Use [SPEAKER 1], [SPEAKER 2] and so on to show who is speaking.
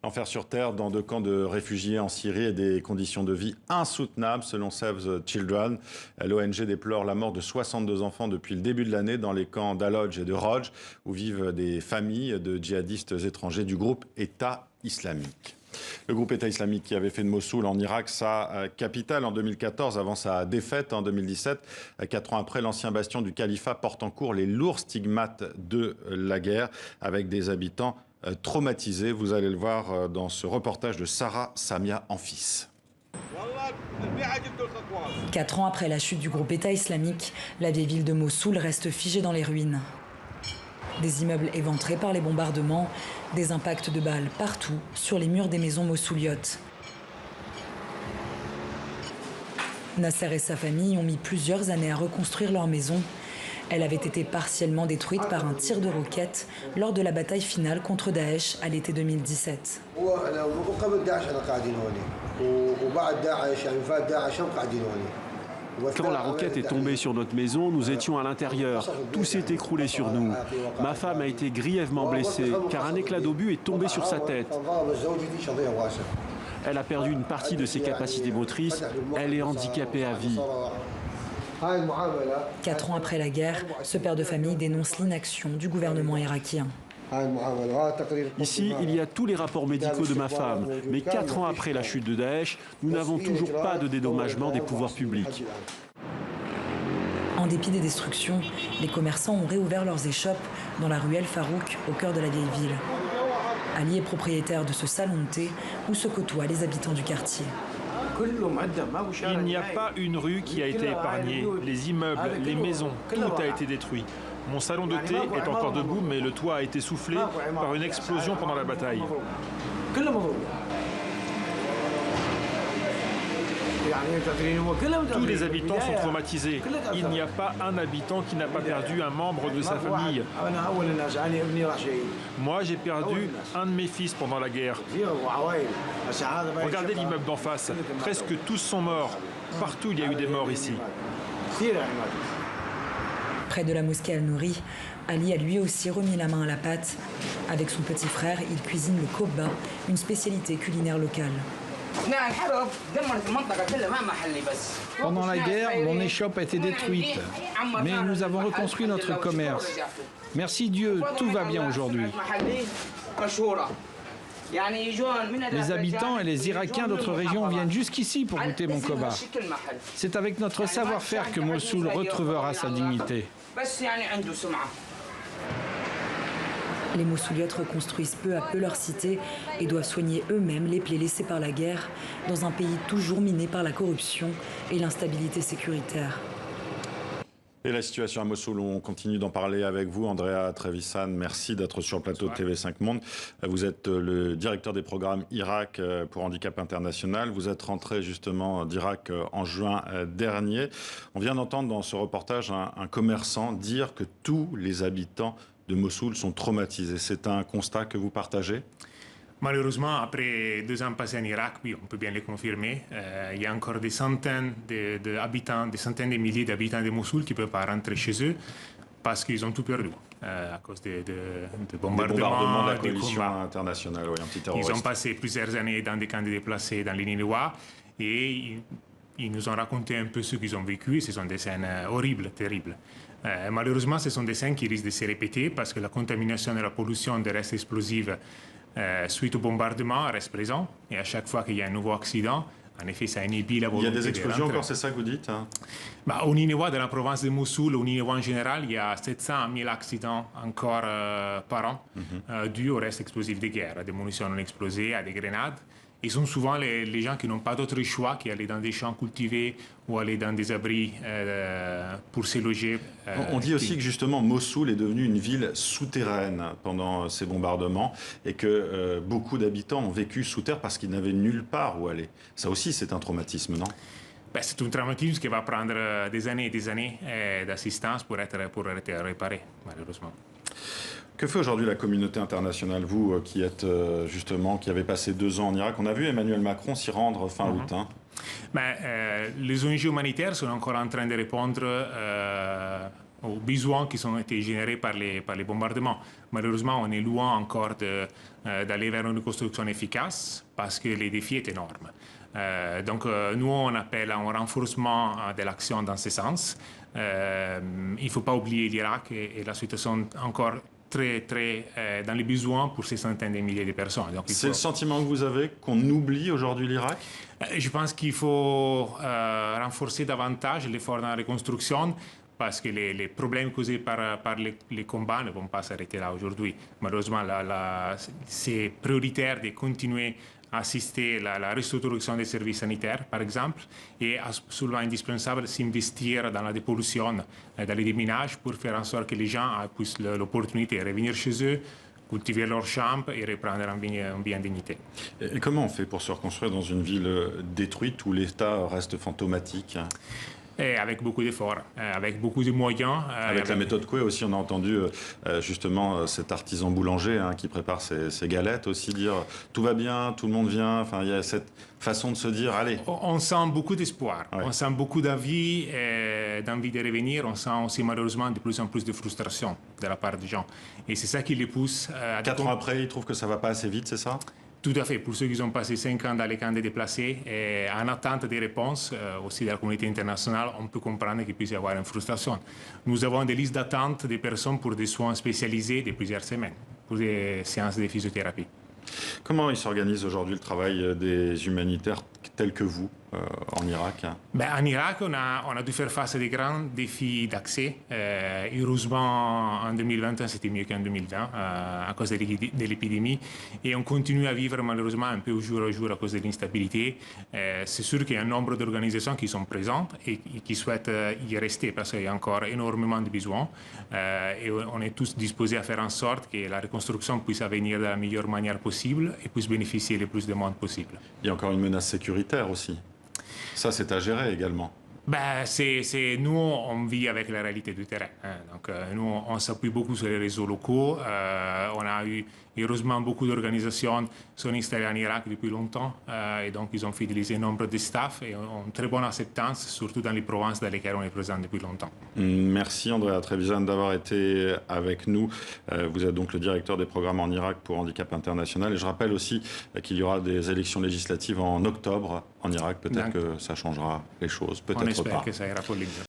[SPEAKER 1] L'enfer sur terre dans 2 camps de réfugiés en Syrie et des conditions de vie insoutenables selon Save the Children. L'ONG déplore la mort de 62 enfants depuis le début de l'année dans les camps d'Al-Hoj et de Roj où vivent des familles de djihadistes étrangers du groupe État islamique. Le groupe État islamique qui avait fait de Mossoul en Irak sa capitale en 2014 avant sa défaite en 2017. 4 ans après, l'ancien bastion du califat porte en cours les lourds stigmates de la guerre avec des habitants traumatisés. Vous allez le voir dans ce reportage de Sarah Samia Anfis.
[SPEAKER 2] 4 ans après la chute du groupe État islamique, la vieille ville de Mossoul reste figée dans les ruines. Des immeubles éventrés par les bombardements, des impacts de balles partout sur les murs des maisons mossouliotes. Nasser et sa famille ont mis plusieurs années à reconstruire leur maison. Elle avait été partiellement détruite par un tir de roquette lors de la bataille finale contre Daesh à l'été 2017.
[SPEAKER 3] Quand la roquette est tombée sur notre maison, nous étions à l'intérieur. Tout s'est écroulé sur nous. Ma femme a été grièvement blessée car un éclat d'obus est tombé sur sa tête. Elle a perdu une partie de ses capacités motrices. Elle est handicapée à vie.
[SPEAKER 2] 4 ans après la guerre, ce père de famille dénonce l'inaction du gouvernement irakien.
[SPEAKER 3] Ici, il y a tous les rapports médicaux de ma femme. Mais 4 ans après la chute de Daesh, nous n'avons toujours pas de dédommagement des pouvoirs publics.
[SPEAKER 2] En dépit des destructions, les commerçants ont réouvert leurs échoppes dans la rue El Farouk, au cœur de la vieille ville. Ali est propriétaire de ce salon de thé où se côtoient les habitants du quartier.
[SPEAKER 4] Il n'y a pas une rue qui a été épargnée. Les immeubles, les maisons, tout a été détruit. Mon salon de thé est encore debout, mais le toit a été soufflé par une explosion pendant la bataille. Tous les habitants sont traumatisés. Il n'y a pas un habitant qui n'a pas perdu un membre de sa famille. Moi, j'ai perdu un de mes fils pendant la guerre. Regardez l'immeuble d'en face. Presque tous sont morts. Partout, il y a eu des morts ici.
[SPEAKER 2] Près de la mosquée Al-Nouri, Ali a lui aussi remis la main à la pâte. Avec son petit frère, il cuisine le kobba, une spécialité culinaire locale.
[SPEAKER 5] Pendant la guerre, mon échoppe a été détruite, mais nous avons reconstruit notre commerce. Merci Dieu, tout va bien aujourd'hui. Les habitants et les Irakiens d'autres régions viennent jusqu'ici pour goûter mon kobba. C'est avec notre savoir-faire que Mossoul retrouvera sa dignité.
[SPEAKER 2] Les Mossouliotes reconstruisent peu à peu leur cité et doivent soigner eux-mêmes les plaies laissées par la guerre dans un pays toujours miné par la corruption et l'instabilité sécuritaire.
[SPEAKER 1] Et la situation à Mossoul, on continue d'en parler avec vous, Andrea Trevisan. Merci d'être sur le plateau de TV5 Monde. Vous êtes le directeur des programmes Irak pour Handicap International. Vous êtes rentré justement d'Irak en juin dernier. On vient d'entendre dans ce reportage un commerçant dire que tous les habitants de Mossoul sont traumatisés. C'est un constat que vous partagez ?
[SPEAKER 6] Malheureusement, après 2 ans passés en Irak, oui, on peut bien le confirmer, il y a encore des centaines d'habitants, des centaines de milliers d'habitants de Mossoul qui ne peuvent pas rentrer chez eux parce qu'ils ont tout perdu à cause de bombardements,
[SPEAKER 1] de la coalition internationale, oui, antiterroriste.
[SPEAKER 6] Ils ont passé plusieurs années dans des camps de déplacés dans l'Iniloa et ils nous ont raconté un peu ce qu'ils ont vécu et ce sont des scènes horribles, terribles. Malheureusement, ce sont des scènes qui risquent de se répéter parce que la contamination et la pollution des restes explosifs suite au bombardement reste présent. Et à chaque fois qu'il y a un nouveau accident, en effet, ça inhibit la volonté.
[SPEAKER 1] Il y a des explosions encore, c'est ça que vous dites, hein?
[SPEAKER 6] Au Niniwa, dans la province de Mossoul, au Niniwa en général, il y a 700 000 accidents encore par an dus aux restes explosifs de guerre, à des munitions non explosées, à des grenades. Ils sont souvent les gens qui n'ont pas d'autre choix qu'aller dans des champs cultivés ou aller dans des abris pour se loger.
[SPEAKER 1] On dit aussi que justement Mossoul est devenue une ville souterraine pendant ces bombardements et que beaucoup d'habitants ont vécu sous terre parce qu'ils n'avaient nulle part où aller. Ça aussi, c'est un traumatisme, non ?
[SPEAKER 6] C'est un traumatisme qui va prendre des années et des années d'assistance pour être réparé, malheureusement.
[SPEAKER 1] Que fait aujourd'hui la communauté internationale, vous qui êtes justement, qui avez passé 2 ans en Irak? On a vu Emmanuel Macron s'y rendre fin août. Hein.
[SPEAKER 6] Les ONG humanitaires sont encore en train de répondre aux besoins qui ont été générés par les bombardements. Malheureusement, on est loin encore d'aller vers une reconstruction efficace parce que les défis est énorme. Donc nous, on appelle à un renforcement de l'action dans ce sens. Il ne faut pas oublier l'Irak et la situation encore très dans les besoins pour ces centaines de milliers de personnes.
[SPEAKER 1] C'est le sentiment que vous avez qu'on oublie aujourd'hui l'Irak?
[SPEAKER 6] Je pense qu'il faut renforcer davantage l'effort dans la reconstruction parce que les problèmes causés par les combats ne vont pas s'arrêter là aujourd'hui. Malheureusement, c'est prioritaire de continuer à assister à la restructuration des services sanitaires, par exemple, et absolument indispensable s'investir dans la dépollution, dans les déminages, pour faire en sorte que les gens puissent l'opportunité de revenir chez eux, cultiver leur champ et reprendre une vie en dignité.
[SPEAKER 1] Et comment on fait pour se reconstruire dans une ville détruite où l'État reste fantomatique?
[SPEAKER 6] Et avec beaucoup d'efforts, avec beaucoup de moyens.
[SPEAKER 1] Avec la méthode Coué aussi, on a entendu justement cet artisan boulanger qui prépare ses galettes aussi dire tout va bien, tout le monde vient. Enfin, il y a cette façon de se dire allez.
[SPEAKER 6] On sent beaucoup d'espoir, on sent beaucoup d'envie de revenir. On sent aussi malheureusement de plus en plus de frustration de la part des gens. Et c'est ça qui les pousse.
[SPEAKER 1] 4 ans après, ils trouvent que ça va pas assez vite, c'est ça?
[SPEAKER 6] Tout à fait. Pour ceux qui ont passé 5 ans dans les camps de déplacés, en attente des réponses aussi de la communauté internationale, on peut comprendre qu'il puisse y avoir une frustration. Nous avons des listes d'attente des personnes pour des soins spécialisés de plusieurs semaines, pour des séances de physiothérapie.
[SPEAKER 1] Comment il s'organise aujourd'hui le travail des humanitaires tels que vous en Irak?
[SPEAKER 6] En Irak, on a dû faire face à des grands défis d'accès. Heureusement, en 2021, c'était mieux qu'en 2020 à cause de l'épidémie. Et on continue à vivre malheureusement un peu au jour à cause de l'instabilité. C'est sûr qu'il y a un nombre d'organisations qui sont présentes et qui souhaitent y rester parce qu'il y a encore énormément de besoins. Et on est tous disposés à faire en sorte que la reconstruction puisse venir de la meilleure manière possible et puisse bénéficier le plus de monde possible.
[SPEAKER 1] Il y a encore une menace sécuritaire aussi. Ça, c'est à gérer également.
[SPEAKER 6] Nous, on vit avec la réalité du terrain. Donc, nous, on s'appuie beaucoup sur les réseaux locaux. On a eu, heureusement, beaucoup d'organisations sont installées en Irak depuis longtemps. Et donc, ils ont fidélisé nombre de staff et ont une très bonne acceptance, surtout dans les provinces dans lesquelles on est présent depuis longtemps.
[SPEAKER 1] Merci Andrea Trevisan d'avoir été avec nous. Vous êtes donc le directeur des programmes en Irak pour Handicap International. Et je rappelle aussi qu'il y aura des élections législatives en octobre en Irak. Peut-être que ça changera les choses, peut-être pas.
[SPEAKER 6] J'espère que ça ira pour l'examen.